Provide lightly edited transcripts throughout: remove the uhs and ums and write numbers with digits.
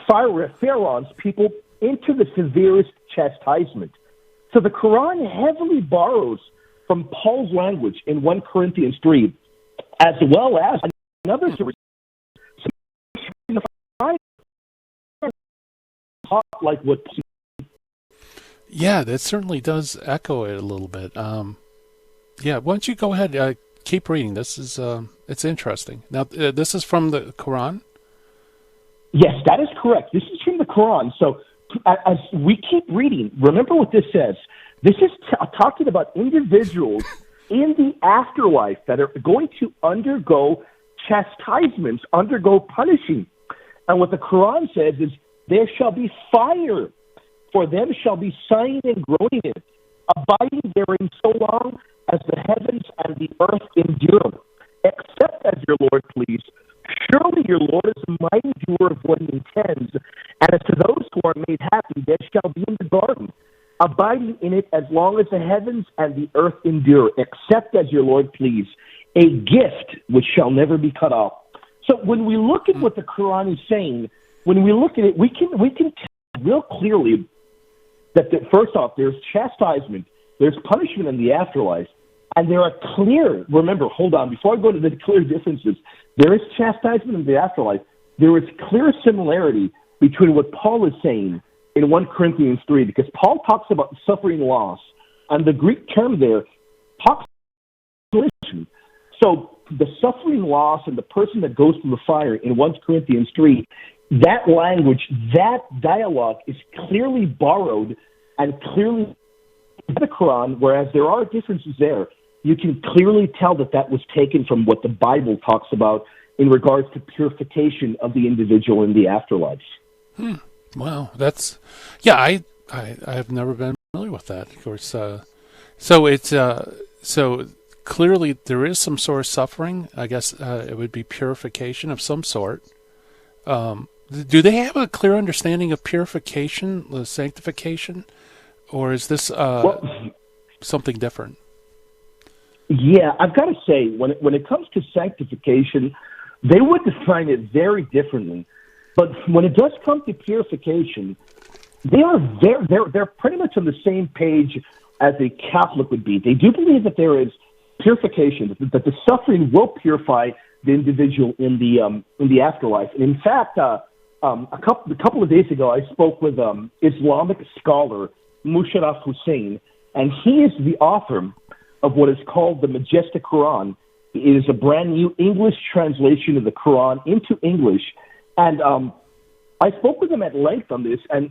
pharaohs people into the severest chastisement. So the Quran heavily borrows from Paul's language in 1 Corinthians 3, as well as another like what. Yeah, that certainly does echo it a little bit. Yeah, why don't you go ahead, keep reading. This is it's interesting. Now, this is from the Quran? Yes, that is correct. This is from the Quran. So as we keep reading, remember what this says. This is talking about individuals in the afterlife that are going to undergo chastisements, undergo punishing. And what the Quran says is, there shall be fire, for them shall be sighing and groaning in it, abiding therein so long as the heavens and the earth endure, except as your Lord please. Surely your Lord is a mighty doer of what he intends, and as to those who are made happy, they shall be in the garden, abiding in it as long as the heavens and the earth endure, except as your Lord please, a gift which shall never be cut off. So when we look at what the Quran is saying, when we look at it, we can tell real clearly that first off, there's chastisement, there's punishment in the afterlife, and there are clear, remember, hold on, before I go to the clear differences, there is chastisement in the afterlife. There is clear similarity between what Paul is saying in 1 Corinthians 3, because Paul talks about suffering loss, and the Greek term there talks about affliction. So the suffering loss and the person that goes through the fire in 1 Corinthians 3, that language, that dialogue is clearly borrowed and clearly in the Quran, whereas there are differences there. You can clearly tell that that was taken from what the Bible talks about in regards to purification of the individual in the afterlife. Wow, that's I've never been familiar with that. Of course, so it's so clearly there is some sort of suffering. I guess it would be purification of some sort. Do they have a clear understanding of purification, the sanctification, or is this something different? Yeah, I've got to say, when it comes to sanctification, they would define it very differently. But when it does come to purification, they're pretty much on the same page as a Catholic would be. They do believe that there is purification, that the suffering will purify the individual in the afterlife. And in fact, a couple of days ago, I spoke with Islamic scholar Musharraf Hussain, and he is the author of what is called the Majestic Quran. It is a brand new English translation of the Quran into English. And I spoke with him at length on this, and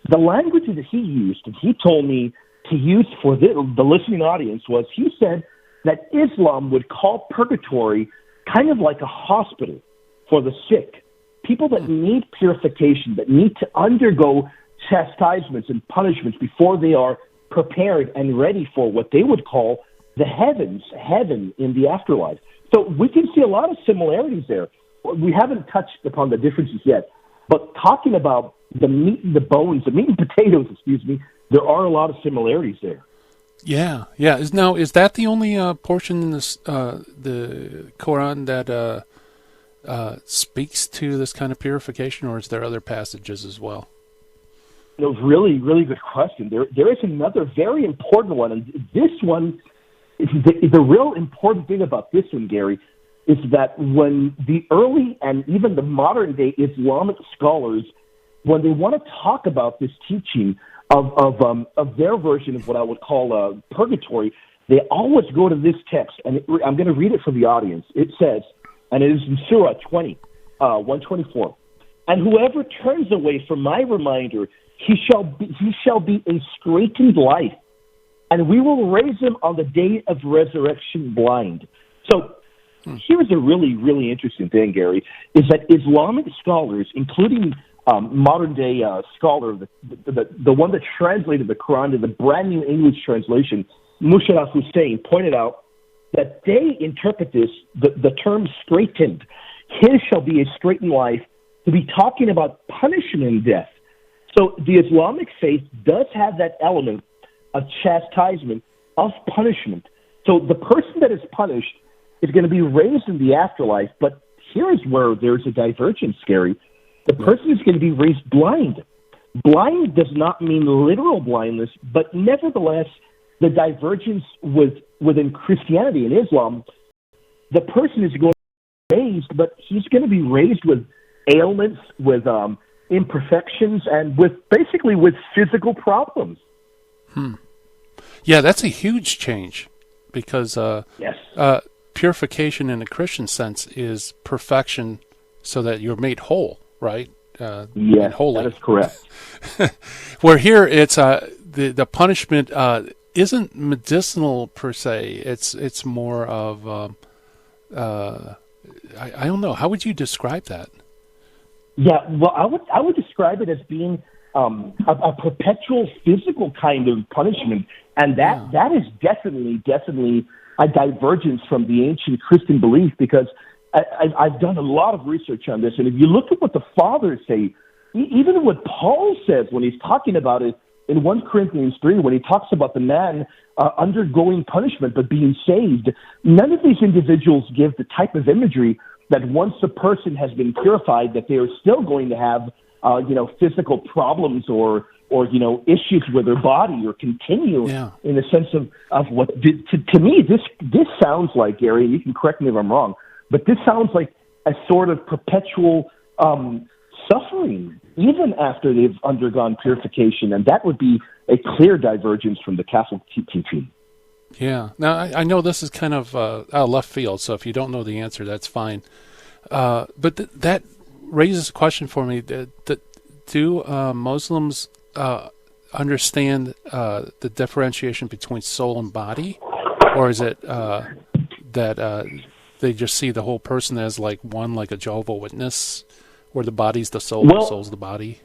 the language that he used, and he told me to use for the listening audience, was he said that Islam would call purgatory kind of like a hospital for the sick, people that need purification, that need to undergo chastisements and punishments before they are prepared and ready for what they would call the heaven in the afterlife. So we can see a lot of similarities there. We haven't touched upon the differences yet, but talking about the meat and the bones, the meat and potatoes, there are a lot of similarities there. Yeah. Is that the only portion in this the Quran that speaks to this kind of purification, or is there other passages as well? No, really, really good question. There is another very important one, and this one, the real important thing about this one, Gary, is that when the early and even the modern-day Islamic scholars, when they want to talk about this teaching of their version of what I would call purgatory, they always go to this text, and I'm going to read it for the audience. It says, and it is in Surah 20, 124, and whoever turns away from my reminder, he shall be in straitened life, and we will raise him on the day of resurrection blind. So here's a really, really interesting thing, Gary, is that Islamic scholars, including modern-day scholar, the one that translated the Quran to the brand new English translation, Musharraf Hussain, pointed out that they interpret this, the term straitened, his shall be a straitened life, to be talking about punishment and death. So the Islamic faith does have that element of chastisement, of punishment. So the person that is punished is going to be raised in the afterlife, but here's where there's a divergence, Gary. The person is going to be raised blind. Blind does not mean literal blindness, but nevertheless, the divergence within Christianity and Islam, the person is going to be raised, but he's going to be raised with ailments, with imperfections, and with physical problems. Yeah, that's a huge change because yes. Purification in the Christian sense is perfection so that you're made whole, right? Yes, that is correct. Where here it's the punishment isn't medicinal per se. It's more of I don't know. How would you describe that? Yeah, well, I would describe it as being a perpetual physical kind of punishment, and that is definitely a divergence from the ancient Christian belief, because I've done a lot of research on this, and if you look at what the fathers say, even what Paul says when he's talking about it in 1 Corinthians 3, when he talks about the man undergoing punishment but being saved, none of these individuals give the type of imagery that once a person has been purified, that they are still going to have physical problems or issues with their body, or continue in the sense of what to me this sounds like, Gary, you can correct me if I'm wrong, but this sounds like a sort of perpetual suffering even after they've undergone purification, and that would be a clear divergence from the Catholic teaching. Yeah. Now, I know this is kind of out of left field, so if you don't know the answer, that's fine. But that raises a question for me. Do Muslims understand the differentiation between soul and body? Or is it that they just see the whole person as like one, like a Jehovah's Witness, where the body's the soul, the soul's the body?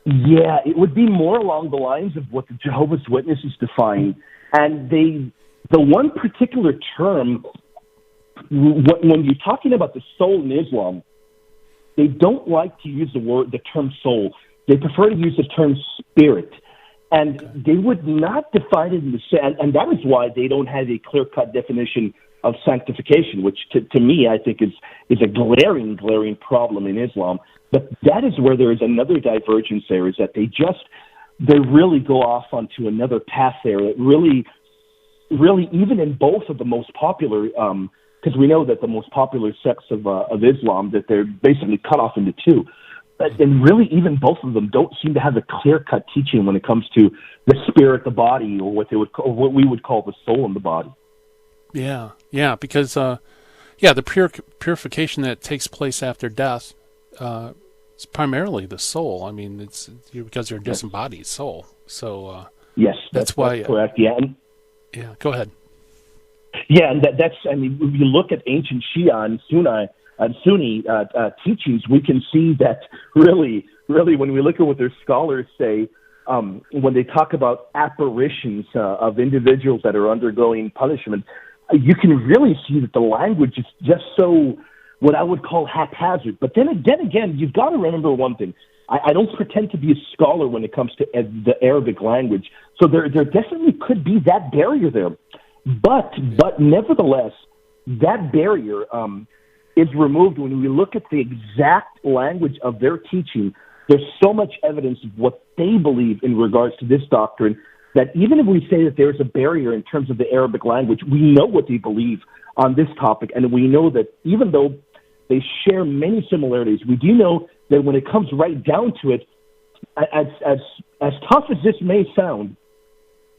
Yeah, it would be more along the lines of what the Jehovah's Witnesses define. And the one particular term, when you're talking about the soul in Islam, they don't like to use the term soul. They prefer to use the term spirit. And they would not define it in the same, and that is why they don't have a clear-cut definition of sanctification, which to me I think is a glaring problem in Islam. But that is where there is another divergence there, is that they really go off onto another path there. It really, even in both of the most popular, because we know that the most popular sects of Islam, that they're basically cut off into two. And really, even both of them don't seem to have a clear-cut teaching when it comes to the spirit, the body, or what we would call the soul and the body. Yeah, because the purification that takes place after death, it's primarily the soul. I mean, it's because you're a disembodied soul. So yes, that's why. That's correct. Yeah. Go ahead. Yeah, and that's. I mean, if you look at ancient Shia and Sunni teachings, we can see that really, when we look at what their scholars say, when they talk about apparitions of individuals that are undergoing punishment, you can really see that the language is just so, what I would call haphazard. But then again, you've got to remember one thing. I don't pretend to be a scholar when it comes to the Arabic language, so there definitely could be that barrier there. But nevertheless, that barrier is removed when we look at the exact language of their teaching. There's so much evidence of what they believe in regards to this doctrine that even if we say that there's a barrier in terms of the Arabic language, we know what they believe on this topic, and we know that even though they share many similarities, we do know that when it comes right down to it, as tough as this may sound,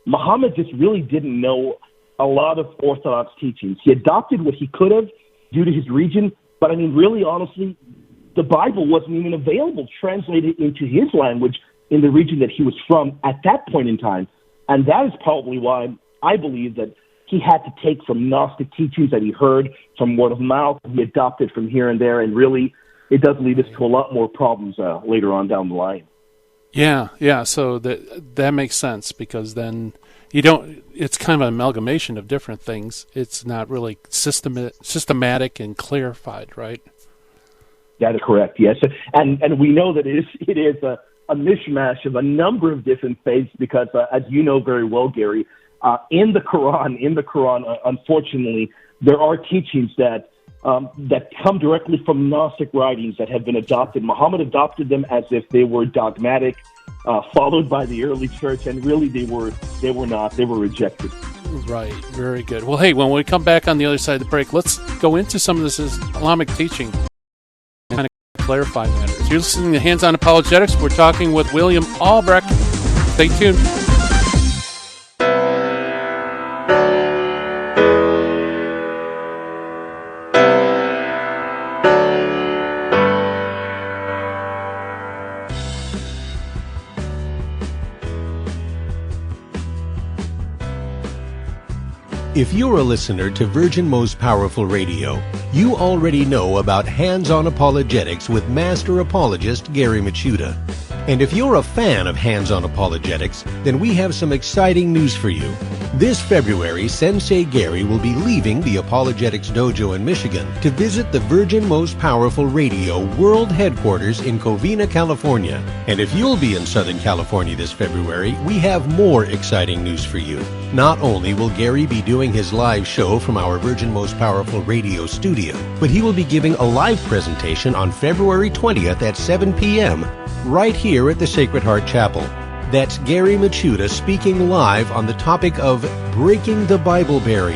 Muhammad just really didn't know a lot of Orthodox teachings. He adopted what he could have due to his region, but I mean, really, honestly, the Bible wasn't even available, translated into his language in the region that he was from at that point in time. And that is probably why I believe that he had to take from Gnostic teachings that he heard from word of mouth, he adopted from here and there, and really, it does lead us to a lot more problems later on down the line. Yeah. So that makes sense, because then it's kind of an amalgamation of different things. It's not really systematic and clarified, right? That is correct, yes. And we know that it is a mishmash of a number of different faiths, because as you know very well, Gary, in the Quran, unfortunately, there are teachings that that come directly from Gnostic writings that have been adopted. Muhammad adopted them as if they were dogmatic, followed by the early church, and really they were not. They were rejected. Right. Very good. Well, hey, when we come back on the other side of the break, let's go into some of this Islamic teaching and kind of clarify matters. You're listening to Hands On Apologetics. We're talking with William Albrecht. Stay tuned. If you're a listener to Virgin Most Powerful Radio, you already know about Hands On Apologetics with Master Apologist Gary Machuda. And if you're a fan of Hands On Apologetics, then we have some exciting news for you. This February, Sensei Gary will be leaving the Apologetics Dojo in Michigan to visit the Virgin Most Powerful Radio World Headquarters in Covina, California. And if you'll be in Southern California this February, we have more exciting news for you. Not only will Gary be doing his live show from our Virgin Most Powerful Radio studio, but he will be giving a live presentation on February 20th at 7 p.m. right here at the Sacred Heart Chapel. That's Gary Machuda speaking live on the topic of breaking the Bible barrier.